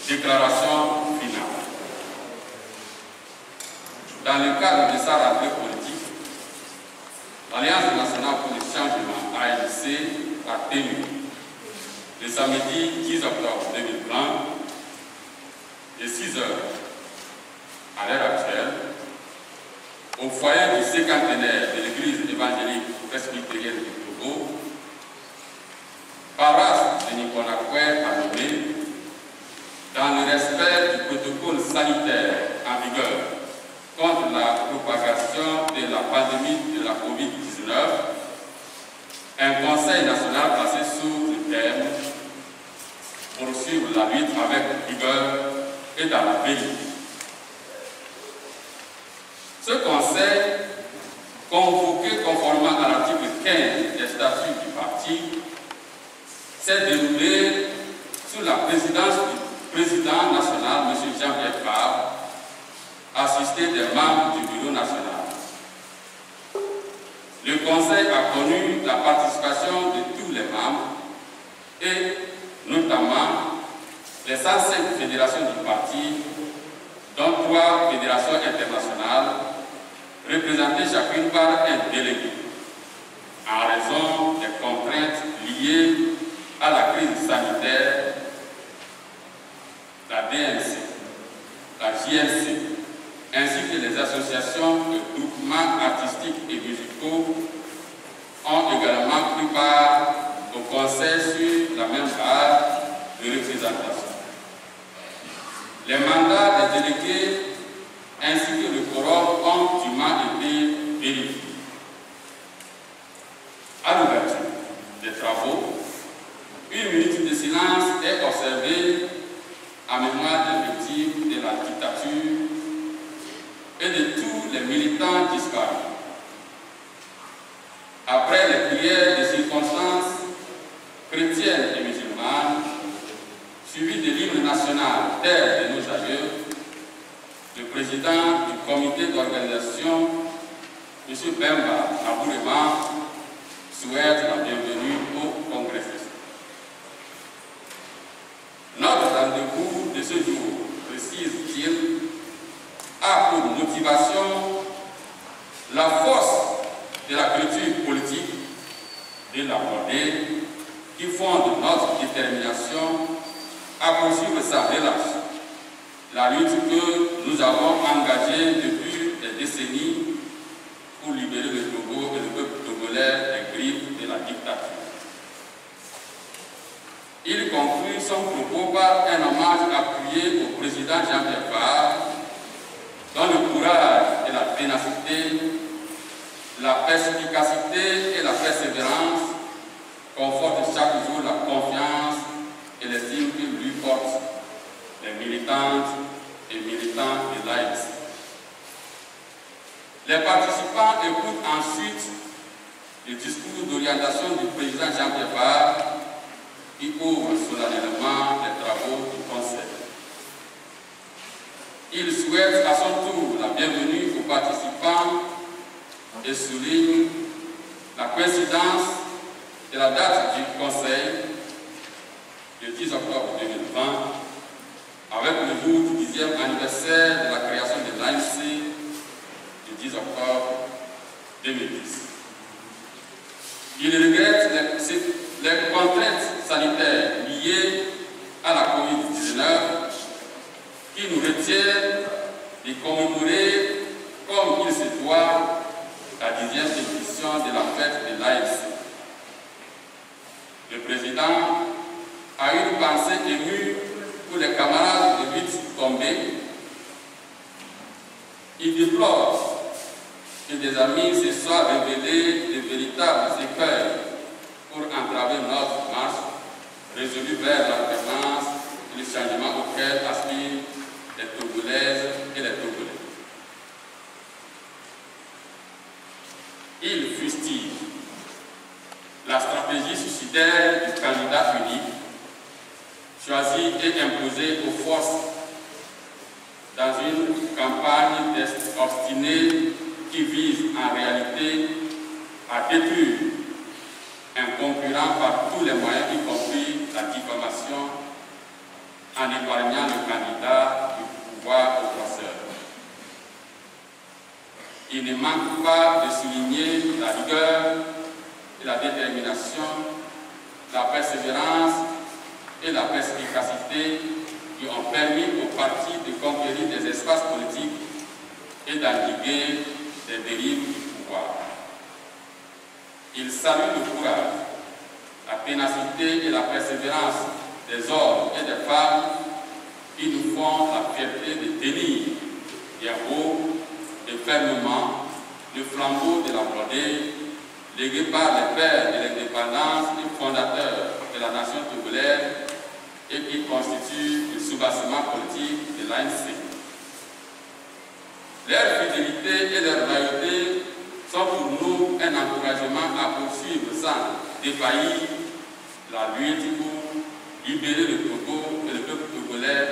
Déclaration finale. Dans le cadre de sa rentrée politique, l'Alliance nationale pour le changement ANC a tenu le samedi 10 octobre 2020 de 6 h à l'heure actuelle au foyer du cinquantenaire de l'église évangélique presbytérienne du Togo, paroisse de Nikonakwe à Lomé, dans le respect du protocole sanitaire en vigueur contre la propagation de la pandémie de la COVID-19, un conseil national placé sous le thème « Poursuivre la lutte avec vigueur et dans la vérité ». Ce conseil, convoqué conformément à l'article 15 des statuts du parti, s'est déroulé sous la présidence du président national, M. Jean-Pierre Fabre, assisté des membres du bureau national. Le conseil a connu la participation de tous les membres et notamment les 105 fédérations du parti, dont 3 fédérations internationales, représentées chacune par un délégué, en raison des contraintes liées à la crise sanitaire. La DNC, la JNC, ainsi que les associations et groupements artistiques et musicaux ont également pris part au conseil sur la même base de représentation. Les mandats des délégués ainsi que le quorum ont dûment été vérifiés. À l'ouverture des travaux, 1 minute de silence est observée en mémoire des victimes de la dictature et de tous les militants disparus. Après les prières de circonstances chrétiennes et musulmanes, suivies de l'hymne national Terre de nos aïeux, le président du comité d'organisation, M. Bemba Abourema, souhaite la bienvenue au congrès. Notre rendez-vous de ce jour, précise-t-il, a pour motivation la force de la culture politique de l'aborder qui fonde notre détermination à poursuivre sans relâche la lutte que nous avons engagée depuis des décennies pour libérer le Togo et le peuple togolais des griffes de la dictature. Il conclut son propos par un hommage appuyé au président Jean-Pierre Fabre, dont le courage et la ténacité, la perspicacité et la persévérance confortent chaque jour la confiance et l'estime que lui portent les militantes et militants de l'ANC. Les participants écoutent ensuite le discours d'orientation du président Jean-Pierre Fabre qui ouvre solennellement les travaux du Conseil. Il souhaite à son tour la bienvenue aux participants et souligne la coïncidence de la date du Conseil, le 10 octobre 2020, avec le jour du 10e anniversaire de la création de l'ANC, le 10 octobre 2010. Il regrette les contraintes sanitaires liées à la COVID-19 qui nous retiennent de commémorer comme il se doit la 10e édition de la fête de l'ANC. Le président a une pensée émue pour les camarades de lutte tombés. Il déplore que des amis se soient révélés de véritables écueils pour entraver notre marche résolue vers l'alternance et le changement auquel aspirent les Togolaises et les Togolais. Il fustige la stratégie suicidaire du candidat unique, choisi et imposé aux forces dans une campagne obstinée qui vise en réalité à détruire un concurrent par tous les moyens, y compris la diffamation, en épargnant le candidat du pouvoir oppresseur. Il ne manque pas de souligner la rigueur et la détermination, la persévérance et la perspicacité qui ont permis aux partis de conquérir des espaces politiques et d'endiguer des dérives du pouvoir. Il salue le courage, la ténacité et la persévérance des hommes et des femmes qui nous font la fierté de tenir bien haut et fermement le flambeau de la Vendée, légué par les pères de l'indépendance et fondateurs de la nation togolaise et qui constitue le soubassement politique de l'ANC. Leur fidélité et leur loyauté sont pour nous un encouragement à poursuivre sans défaillir la lutte pour libérer le Togo et le peuple togolais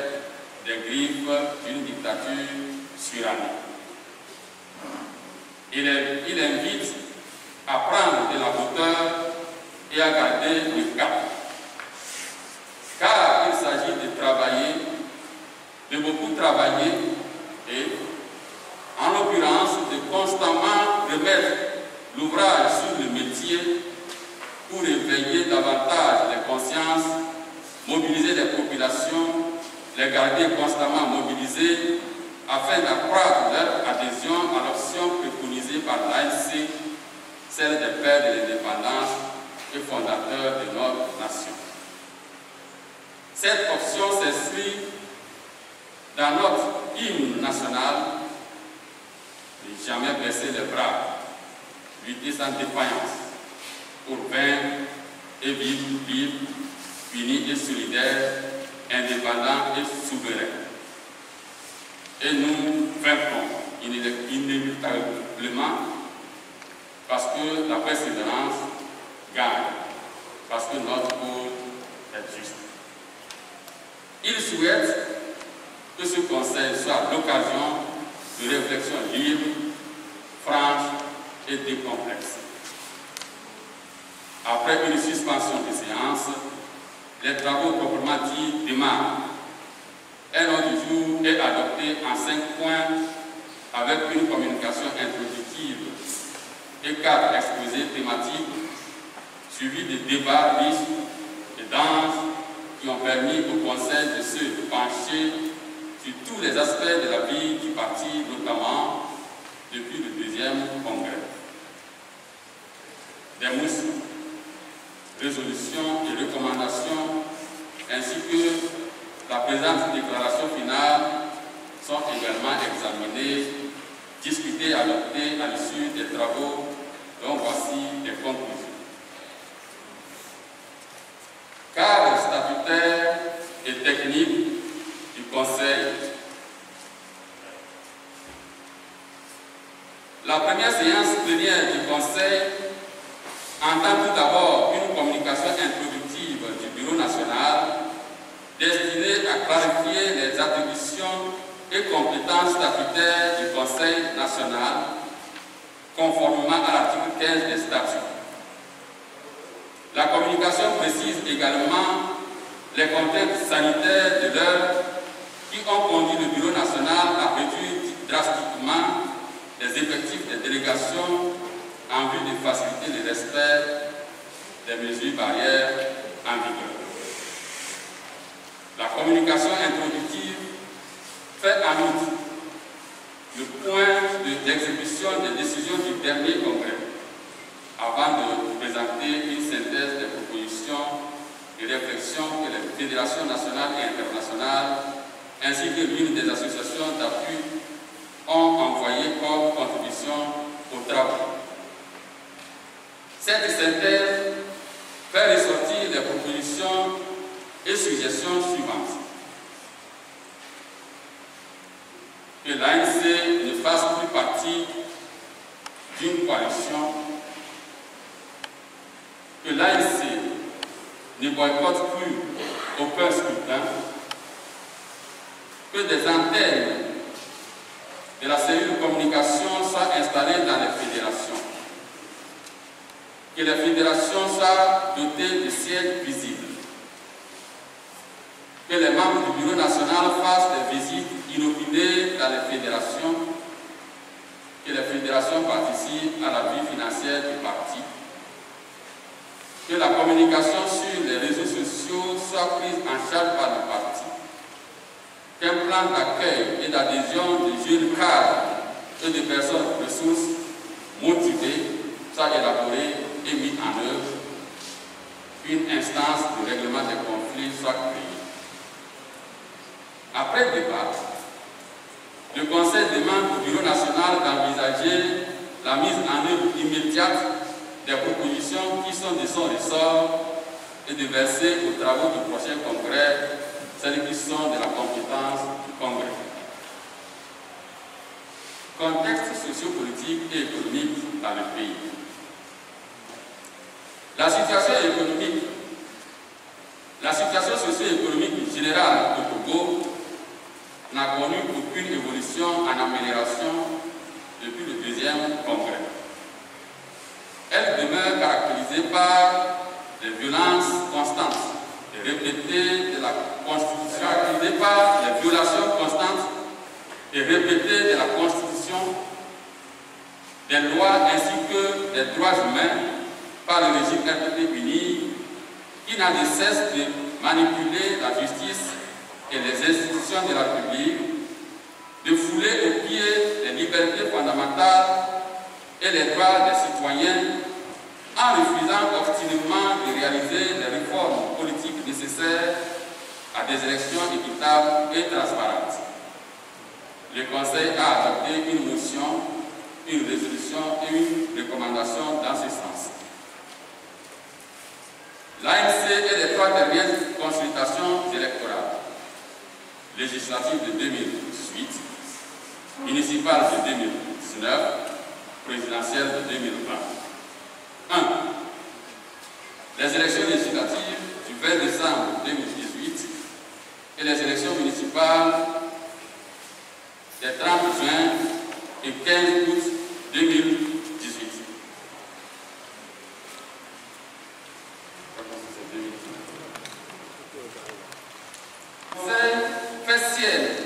des griffes d'une dictature surannie. Il invite à prendre de la hauteur et à garder le cap. Car il s'agit de travailler, de beaucoup travailler et, en l'occurrence, de constamment remettre l'ouvrage sur le métier pour éveiller davantage les consciences, mobiliser les populations, les garder constamment mobilisées afin d'accroître leur adhésion à l'option préconisée par l'ANC, celle des pères de l'indépendance et fondateurs de notre nation. Cette option s'inscrit dans notre hymne national, ne jamais baisser les bras, lutter sans défaillance, pour vaincre et vivre, unis et solidaires, indépendants et souverains. Et nous vaincrons inéluctablement parce que la persévérance gagne, parce que notre cause est juste. Il souhaite que ce conseil soit l'occasion de réflexion libre, franche et décomplexe. Après une suspension de séance, les travaux proprement dits démarrent. Un ordre du jour est adopté en 5 points avec une communication introductive et 4 exposés thématiques suivis de débats riches et denses qui ont permis au Conseil de se pencher sur tous les aspects de la vie du parti, notamment depuis le 2e congrès. Des motions, résolutions et recommandations, ainsi que la présente déclaration finale sont également examinées, discutées et adoptées à l'issue des travaux dont voici les conclusions. Cadre statutaire et technique du Conseil. La première séance plénière du Conseil entend tout d'abord une communication introductive du Bureau national destinée à clarifier les attributions et compétences statutaires du Conseil national conformément à l'article 15 des statuts. La communication précise également les contraintes sanitaires de l'heure qui ont conduit le Bureau national à réduire drastiquement les effectifs des délégations en vue de faciliter le respect des mesures barrières en vigueur. La communication introductive fait en outre le point d'exécution des décisions du dernier congrès avant de présenter une synthèse des propositions et réflexions que les fédérations nationales et internationales ainsi que l'une des associations d'appui ont envoyées comme contribution aux travaux. Cette synthèse fait ressortir les propositions et suggestions suivantes. Que l'ANC ne fasse plus partie d'une coalition, que l'ANC ne boycotte plus aucun scrutin, que des antennes de la cellule de communication soient installées dans les fédérations, que les fédérations soient dotées de sièges visibles, que les membres du Bureau national fassent des visites inopinées dans les fédérations, que les fédérations participent à la vie financière du parti, que la communication sur les réseaux sociaux soit prise en charge par le parti, qu'un plan d'accueil et d'adhésion des jeunes cadres et des personnes ressources motivées soit élaboré et mis en œuvre, une instance de règlement des conflits soit créée. Après le débat, le Conseil demande au Bureau national d'envisager la mise en œuvre immédiate des propositions qui sont de son ressort et de verser aux travaux du prochain congrès celles qui sont de la compétence du congrès. Contexte sociopolitique et économique dans le pays. La situation socio-économique générale au Togo n'a connu aucune évolution en amélioration depuis le deuxième congrès. Elle demeure caractérisée par des violences constantes et répétées de la Constitution, caractérisée par les violations constantes et répétées de la Constitution, des lois ainsi que des droits humains par le régime RPP uni, qui n'a de cesse de manipuler la justice et les institutions de la République, de fouler aux pieds les libertés fondamentales et les droits des citoyens en refusant obstinément de réaliser les réformes politiques nécessaires à des élections équitables et transparentes. Le Conseil a adopté une motion, une résolution et une recommandation dans ce sens. L'ANC et les 3 dernières consultations électorales, législatives de 2018, municipales de 2019, présidentielles de 2020. 1. Les élections législatives du 20 décembre 2018 et les élections municipales des 30 juin et 15 août 2018.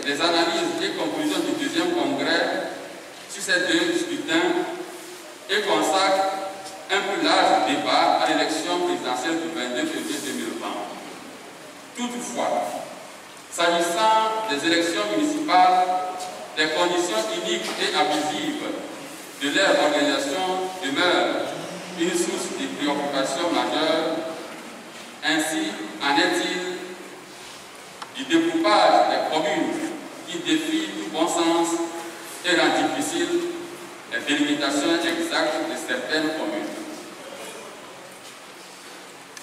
Les analyses et conclusions du deuxième congrès sur ces 2 scrutins et consacre un plus large débat à l'élection présidentielle du 22 février 2020. Toutefois, s'agissant des élections municipales, les conditions iniques et abusives de leur organisation demeurent une source de préoccupation majeure. Ainsi en est-il du découpage des communes qui défie tout bon sens et rend difficile la délimitation exacte de certaines communes.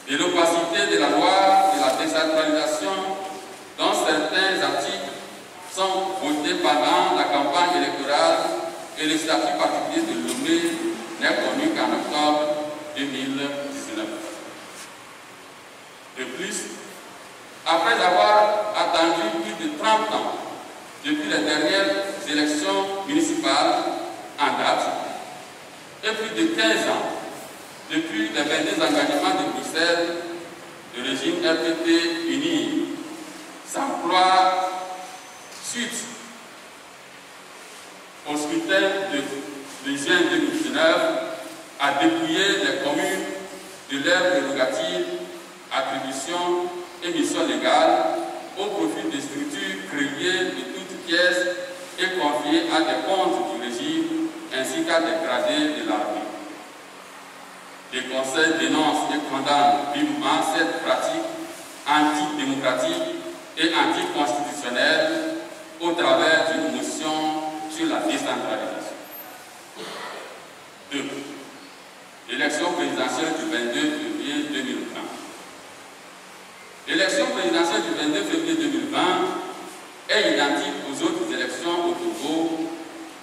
De l'opacité de la loi de la décentralisation dont certains articles sont votés pendant la campagne électorale et le statut particulier de Lomé n'est connu qu'en octobre 2019. De plus, après avoir attendu plus de 30 ans depuis les dernières élections municipales en date et plus de 15 ans depuis les 22 engagements de Bruxelles, le régime RPP uni s'emploie suite au scrutin de juin 2019 à dépouiller les communes de leurs prérogatives, attributions et missions légales au profit des structures créées de toutes pièces et confiées à des comptes du régime ainsi qu'à des gradés de l'armée. Le Conseil dénonce et condamne vivement cette pratique antidémocratique et anticonstitutionnelle au travers d'une motion sur la décentralisation. 2. L'élection présidentielle du 22 février 2020. L'élection présidentielle du 22 février 2020 est identique aux autres élections au Togo,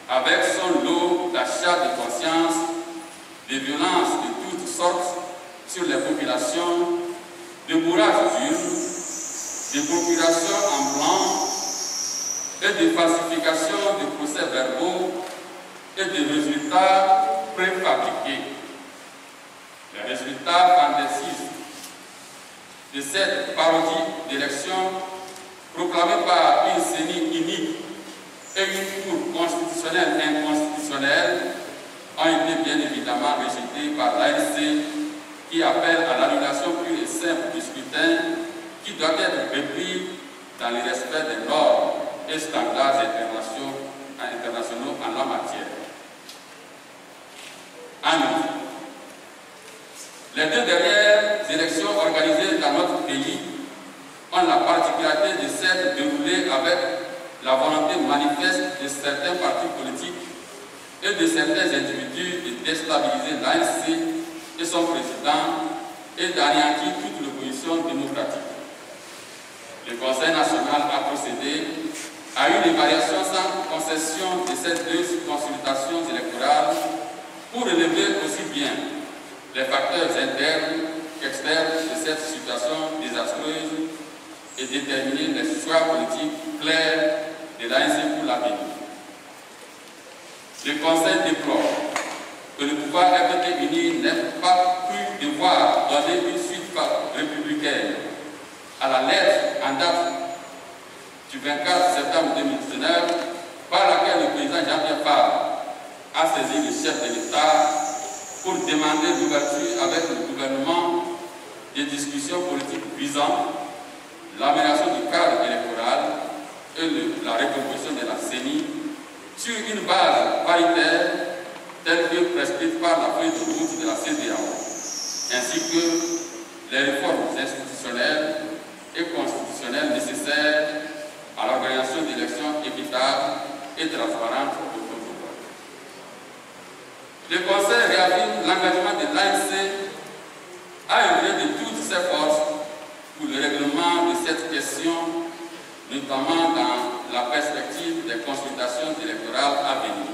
avec son lot d'achat de conscience, de violences de toutes sortes sur les populations, de bourrages d'urnes, de procurations en blanc et de falsification de procès-verbaux et de résultats préfabriqués. Les résultats fantaisistes de cette parodie d'élection proclamée par une CENI unique et une Cour constitutionnelle inconstitutionnelle, ont été bien évidemment rejetées par l'ANC qui appelle à l'annulation pure et simple du scrutin qui doit être repris dans le respect des normes et standards internationaux en la matière. En outre, les deux dernières élections organisées dans notre pays ont la particularité de s'être déroulées avec la volonté manifeste de certains partis politiques et de certains individus de déstabiliser l'ANC et son président et d'anéantir toute l'opposition démocratique. Le Conseil national a procédé à une évaluation sans concession de ces deux consultations électorales pour relever aussi bien les facteurs internes qu'externes de cette situation désastreuse et déterminer les choix politiques clairs de l'ANC pour l'avenir. Le Conseil déplore que le pouvoir RDP uni n'ait pas cru devoir donner une suite républicaine à la lettre en date du 24 septembre 2019 par laquelle le président Jean-Pierre Fabre a saisi le chef de l'État pour demander l'ouverture avec le gouvernement des discussions politiques visant l'amélioration du cadre électoral et la recomposition de la CENI sur une base paritaire telle que prescrite par la feuille de route de la CEDEAO, ainsi que les réformes institutionnelles et constitutionnelles nécessaires à l'organisation d'élections équitables et transparentes au Côte d'Ivoire. Le Conseil réaffirme l'engagement de l'ANC à œuvrer de toutes ses forces pour le règlement de cette question, notamment dans la perspective des consultations électorales à venir.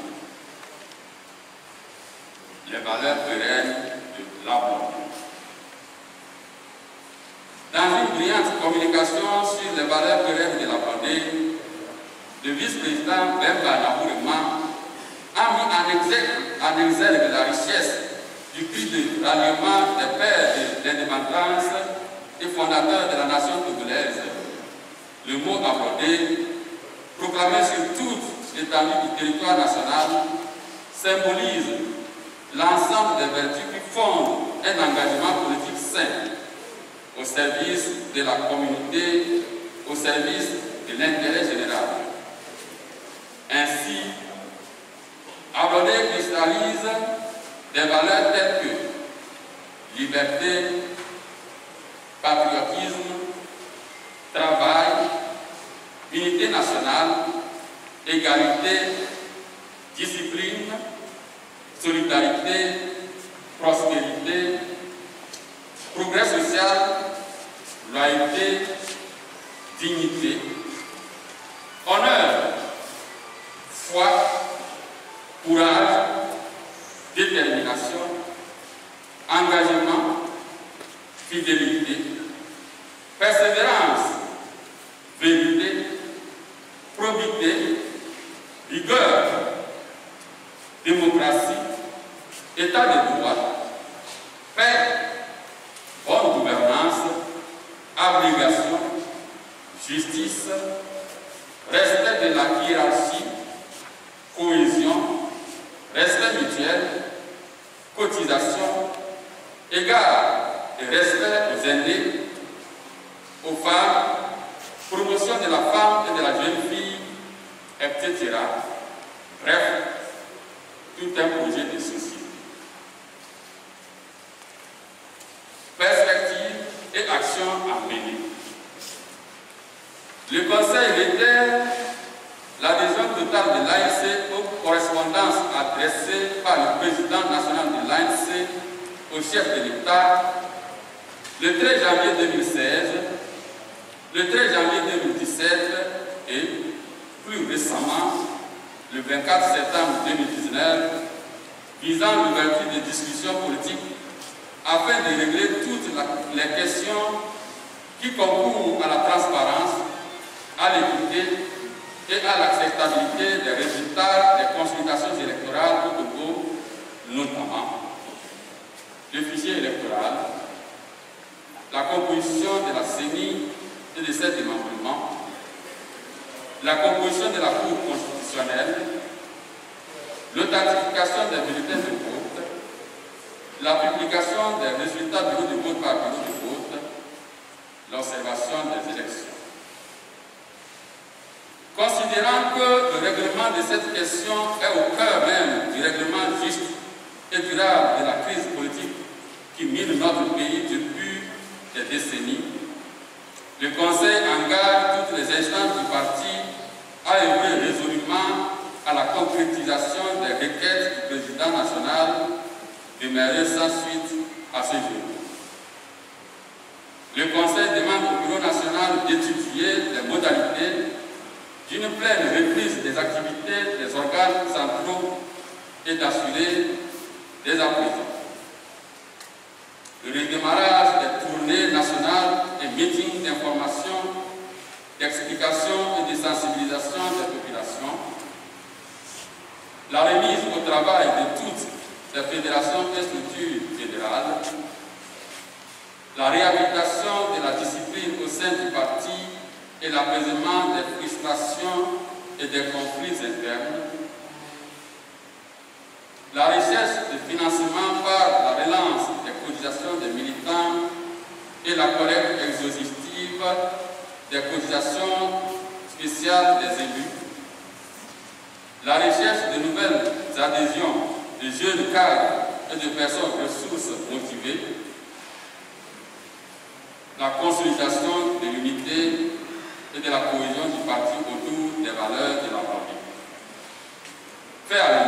Les valeurs pérennes de l'ABLOC. Dans une brillante communication sur les valeurs pérennes de la pandémie, le vice-président Bemba Nabourema a mis en exergue la richesse du cri de ralliement des pères d'indépendance et fondateurs de la nation togolaise. Le mot abordé, proclamé sur toute l'étendue du territoire national, symbolise l'ensemble des vertus qui fondent un engagement politique sain au service de la communauté, au service de l'intérêt général. Ainsi, abordé cristallise des valeurs telles que liberté, patriotisme, travail, unité nationale, égalité, discipline, solidarité, prospérité, progrès social, loyauté, dignité, honneur, foi, courage, détermination, engagement, fidélité, persévérance, vérité, probité, rigueur, démocratie, état de droit, paix, bonne gouvernance, abnégation, justice, respect de la hiérarchie, cohésion, respect mutuel, cotisation, égard et respect aux aînés, aux femmes, promotion de la femme et de la jeune fille, etc. Bref, tout un projet de société. Perspective et action à mener. Le Conseil réitère l'adhésion totale de l'ANC aux correspondances adressées par le président national de l'ANC au chef de l'État le 13 janvier 2016, le 13 janvier 2017 et plus récemment le 24 septembre 2019 visant l'ouverture des discussions politiques afin de régler toutes les questions qui concourent à la transparence, à l'équité et à l'acceptabilité des résultats des consultations électorales au Togo, notamment le fichier électoral, la composition de la CENI et de ses démembrements, la composition de la Cour constitutionnelle, l'authentification des bulletins de vote, la publication des résultats bureau de vote par bureau de vote, l'observation des élections. Considérant que le règlement de cette question est au cœur même du règlement juste et durable de la crise politique qui mine notre pays depuis des décennies, le Conseil engage toutes les instances du parti à œuvrer résolument à la concrétisation des requêtes du président national demeurées sans suite à ce jour. Le Conseil demande au Bureau national d'étudier les modalités d'une pleine reprise des activités des organes centraux et d'assurer dès à présent le redémarrage des tournées nationales et meetings d'information, d'explication et de sensibilisation des populations, la remise au travail de toutes les fédérations et structures fédérales, la réhabilitation de la discipline au sein du parti et l'apaisement des frustrations et des conflits internes, la recherche de financement par la relance des cotisations des militants et la collecte exhaustive des cotisations spéciales des élus, la recherche de nouvelles adhésions de jeunes cadres et de personnes ressources motivées, la consolidation de l'unité et de la cohésion du parti autour des valeurs de la République. Faire